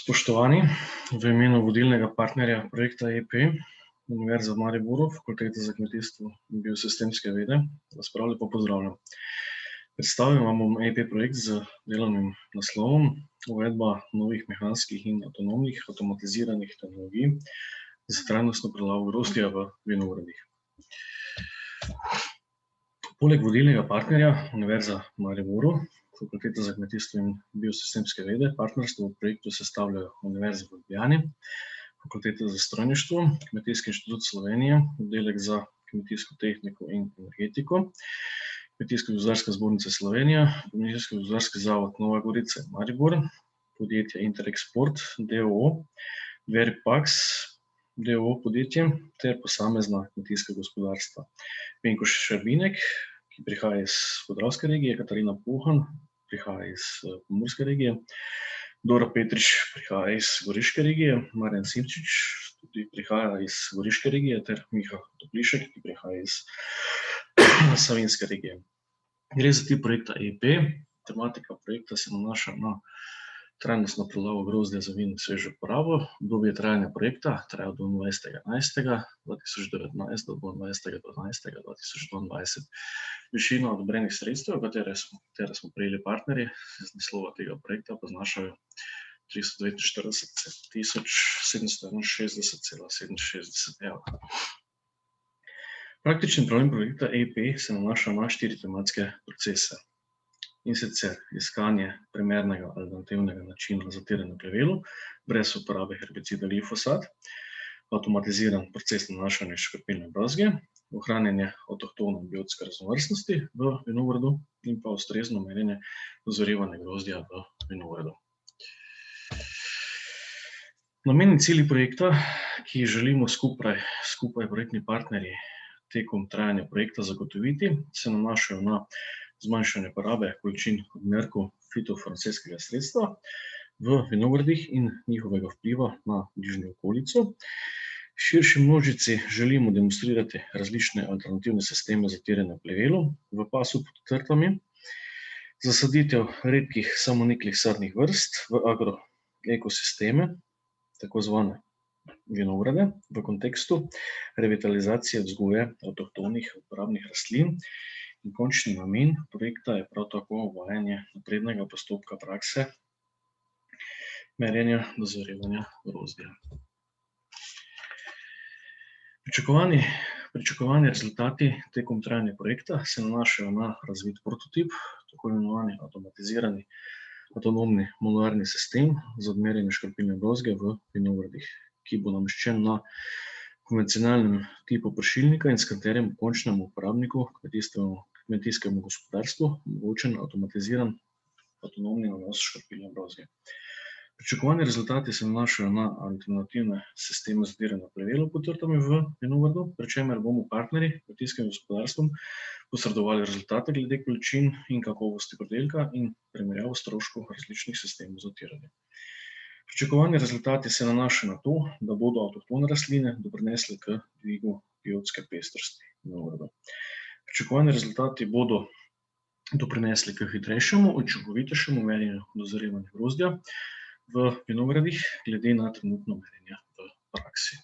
Spoštovani, v imenu vodilnega partnerja projekta EP, Univerza v Mariboru, Fakultete za kmetijstvo in biosistemske vede, vas prav lepo pozdravljam. Predstavil vam bom EP projekt z delovnim naslovom Uvedba novih mehanskih in avtonomnih avtomatiziranih tehnologij za trajnostno pridelavo grozdja v vinogradih. Poleg vodilnega partnerja Univerza v Mariboru, Fakulteta za kmetijstvo in biosistemske vede, partnerstvo v projektu sestavljajo Univerza v Ljubljani, Fakulteta za strojništvo, Kmetijski inštitut Slovenije, Oddelek za kmetijsko tehniko in energetiko, Kmetijsko-gozdarska zbornica Slovenije, Kmetijsko-gozdarski zavod Nova Gorica in Maribor, podjetje Interexport, d. o. o., Veripax, d. o. o. podjetje ter posamezna kmetijska gospodarstva. Vinko Šerbinek, ki prihaja iz Podravske regije, Katarina Puhan, prihaja iz Pomurske regije, Dora Petrič prihaja iz Goriške regije, Marjan Simčič tudi prihaja iz Goriške regije ter Miha Toplišek, ki prihaja iz Savinjske regije. Gre za tip projekta EP. Tematika projekta se nanaša na trajnostno pridelavo grozdja za vin in svežo porabo. Obdobje trajanja projekta traja od 22.11.2019 do 22.12.2022. Višina odobrenih sredstev, katere smo prejeli partnerji iz naslova tega projekta, pa znašajo 349.761,67 evra. Praktični problem projekta EP se nanaša na 4 tematske procese. In sicer iskanje primernega alternativnega načina zatiranja plevelov brez uporabe herbicida glifosat, avtomatiziran proces nanašanja škropilne brozge, ohranjanje avtohtone biotske raznovrstnosti v vinogradu in pa ustrezno merjenje dozorevanja grozdja v vinogradu. Namen in cilji projekta, ki jih želimo skupaj projektni partnerji tekom trajanja projekta zagotoviti, se nanašajo na zmanjšanje porabe količin odmerkov fitofarmacevtskega sredstva v vinogradih in njihovega vpliva na bližnjo okolico. Širši množici želimo demonstrirati različne alternativne sisteme zatiranja plevelov v pasu pod trtami, zasaditev redkih samoniklih sadnih vrst v agroekosisteme, tako zvane vinograde, v kontekstu revitalizacije vzgoje avtohtonih uporabnih rastlin. In končni namen projekta je prav tako uvajanje naprednega postopka prakse merjenja dozorevanja grozdja. Pričakovani rezultati tekom trajanja projekta se nanašajo na razvit prototip, tako imenovani avtomatizirani avtonomni modularni sistem za odmerjanje škropilne brozge v vinogradih, ki bo nameščen na konvencionalnem tipu pršilnika in s katerim končnemu uporabniku, kmetijskemu gospodarstvu, omogočen avtomatiziran avtonomni nanos škropilne brozge. Pričakovani rezultati se nanašajo na alternativne sisteme zatiranja plevelov pod trtami v vinogradu, pri čemer bomo partnerji kmetijskim gospodarstvom posredovali rezultate glede količin in kakovosti pridelka in primerjavo stroškov različnih sistemov zatiranja. Pričakovani rezultati se nanašajo na to, da bodo avtohtone rastline doprinesle k dvigu biotske pestrosti vinogradov. Pričakovani rezultati bodo doprinesli k hitrejšemu, učinkovitejšemu merjenju dozorevanja grozdja v vinogradih glede na trenutno merjenje v praksi.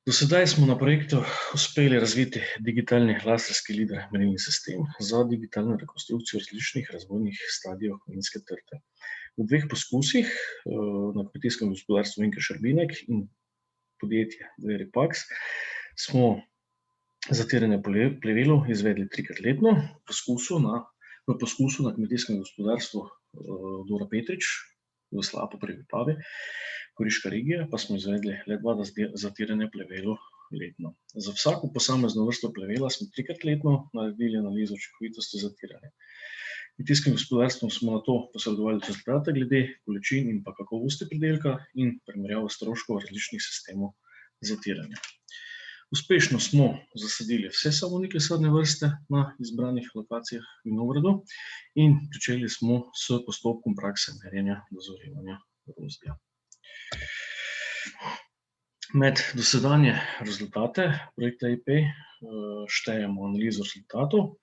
Do sedaj smo na projektu uspeli razviti digitalni laserski lider merilni sistem za digitalno rekonstrukcijo različnih razvojnih stadijev kovinske trte. V 2 poskusih na kmetijskem gospodarstvu Vinko Šerbinek in podjetje Veripax smo zatiranje plevelov izvedli 3-krat letno, v poskusu na kmetijskem gospodarstvu Dora Petrič v Slapu pri Vipavi, Goriška regija, pa smo izvedli le 2 zatiranja plevelov letno. Za vsako posamezno vrsto plevela smo 3-krat letno naredili analizo učinkovitosti zatiranja. Kmetijskim gospodarstvom smo nato posredovali rezultate glede količin in pa kakovosti pridelka in primerjavo stroškov različnih sistemov zatiranja. Uspešno smo zasadili vse samonikle sadne vrste na izbranih lokacijah vinogradov in pričeli smo s postopkom prakse merjenja dozorevanja grozdja. Med dosedanje rezultate projekta EP štejemo analizo rezultatov,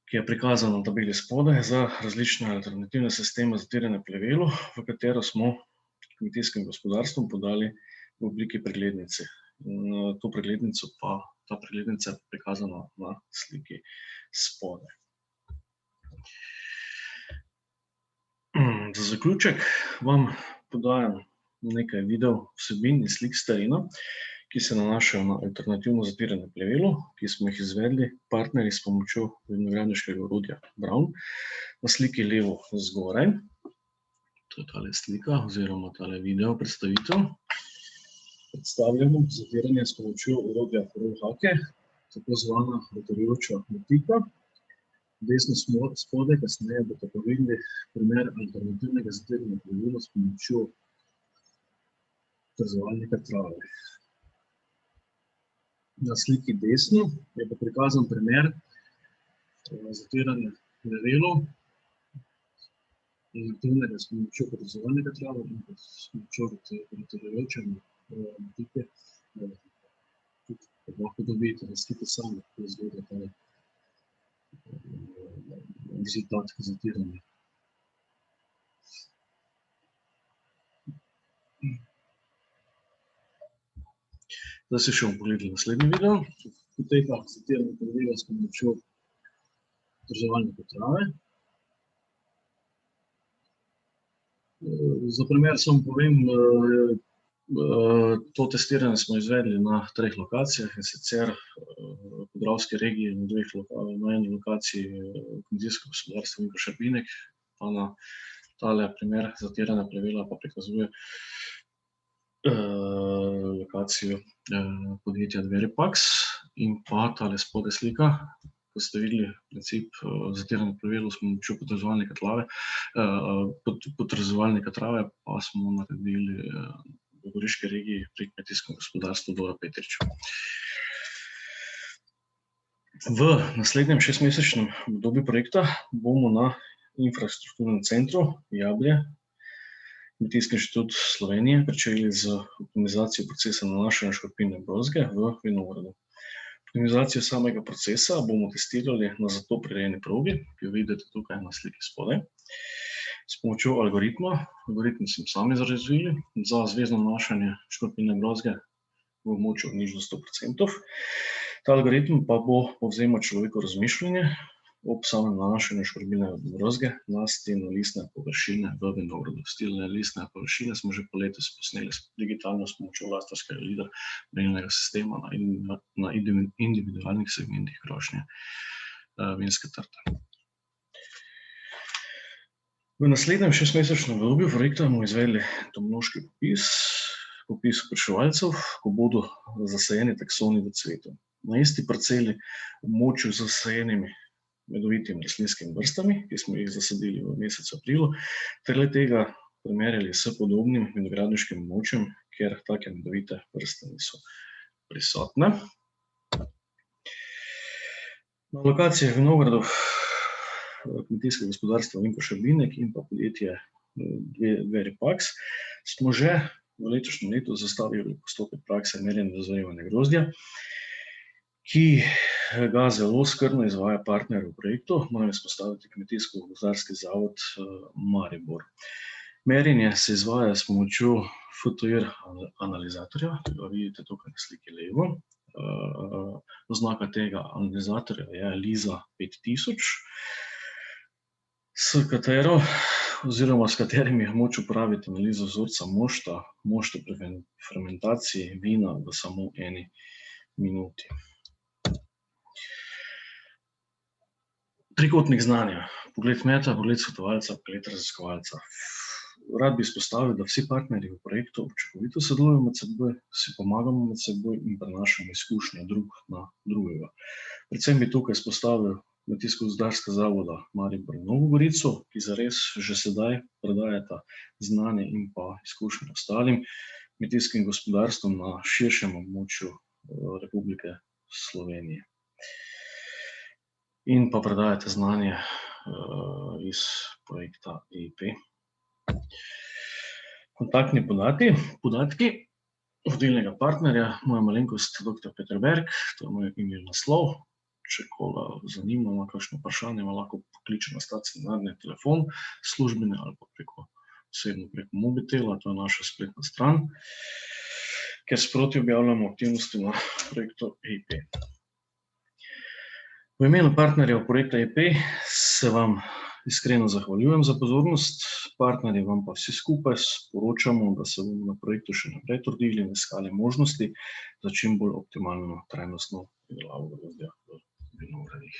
ki je prikazan na tabeli spodaj za različne alternativne sisteme zatiranja plevelov, v katero smo kmetijskim gospodarstvom podali v obliki preglednice. Ta preglednica je prikazana na sliki spodaj. Za zaključek vam podajam nekaj video vsebin in slik s terena, ki se nanašajo na alternativno zatiranje plevelov, ki smo jih izvedli partnerji s pomočjo vinogradniškega orodja Braun. Na sliki levo zgoraj, to je tale slika oziroma tale video predstavitev, predstavljamo zatiranje s pomočjo orodja Hake, tako zvana rotarujoča motika. Desno spodaj, kasneje boste pa videli primer alternativnega zatiranja plevelov s pomočjo trzovalnika trave. Na sliki desno je pa prikazan primer zatiranja plevelov alternativnega s pomočjo trzovalnika trave in s pomočjo rotarujoče motike. Lahko dobite na sliki sami, kako izgleda tale rezultat zatiranja. Zdaj se še bomo pogledali naslednji video. Poteka zatiranje plevelov s pomočjo trzovalnika trave. Za primer samo povem, to testiranje smo izvedli na 3 lokacijah, in sicer v Podravski regiji na eni lokaciji kmetijsko gospodarstvo Vinko Šerbinek, pa na tale primer zatiranja plevela pa prikazuje lokacijo podjetja Veripax in pa tale spodaj slika, ko ste videli princip zatiranja plevelov s pomočjo potrzovalnika trave, pa smo naredili v Goriški regiji pri kmetijskem gospodarstvu Dora Petrič. V naslednjem 6-mesečnem obdobju projekta bomo na infrastrukturnem centru Jablje, Kmetijski inštitut Slovenije, pričeli z optimizacijo procesa nanašanja škropilne brozge v vinogradu. Optimizacijo samega procesa bomo testirali na za to prirejeni progi, ki jo vidite tukaj na sliki spodaj, s pomočjo algoritma. Algoritm smo sami razvili za zvezno nanašanje škropilne brozge v območju nižjo 100%. Ta algoritm pa bo povzemal človekovo razmišljanje ob samem nanašanju škropilne brozge na steno-listne površine v vinogradu. Steno-listne površine smo že po letos posneli digitalno s pomočjo laserskega merilnega sistema na individualnih segmentih krošnje vinske trte. V naslednjem 6-mesečnem obdobju projekta bomo izvedli entomološki popis opraševalcev, ko bodo zasajeni taksoni v cvetu. Na isti parceli območju z zasajenimi medovitimi rastlinskimi vrstami, ki smo jih zasadili v mesecu aprilu, ter le-tega primerjali s podobnim vinogradniškim območjem, kjer take medovite vrste niso prisotne. Na lokacijah vinogradov kmetijskega gospodarstva Vinko Šerbinek in pa podjetje Veripax smo že v letošnjem letu zastavili postopek prakse merjenja dozorevanja grozdja, ki ga zelo skrbno izvaja partner v projektu, moram izpostaviti Kmetijsko-gozdarski zavod Maribor. Merjenje se izvaja s pomočjo FTIR analizatorja, ki ga vidite tukaj na sliki levo. Oznaka tega analizatorja je Liza 5000, s katerim je moč upraviti analizo vzorca mošta pri fermentaciji vina v samo 1 minuti. Trikotnik znanja, pogled kmeta, pogled svetovalca, pogled raziskovalca. Rad bi izpostavil, da vsi partnerji v projektu učinkovito sodelujemo med seboj, si pomagamo med seboj in prenašamo izkušnje drug na drugega. Predvsem bi tukaj izpostavil Kmetijsko-gozdarskega zavoda Maribor in Novo Gorico, ki zares že sedaj predajata znanje in pa izkušnje ostalim kmetijskim gospodarstvom na širšem območju Republike Slovenije. In pa predajate znanje iz projekta EIP. Kontaktni podatki vodilnega partnerja, moja malenkost dr. Peter Berg, to je moj e-mail naslov, če koga zanima, ima kakšno vprašanje, ima lahko pokliče na stacionarni telefon, službene ali pa osebno preko mobitela, to je naša spletna stran, kjer sproti objavljamo aktivnosti na projektu EIP. V imenu partnerjev projekta EIP se vam iskreno zahvaljujem za pozornost, partnerji vam pa vsi skupaj sporočamo, da se bomo na projektu še naprej trudili in iskali možnosti za čim bolj optimalno trajnostno pridelavo grozdja v vinogradih.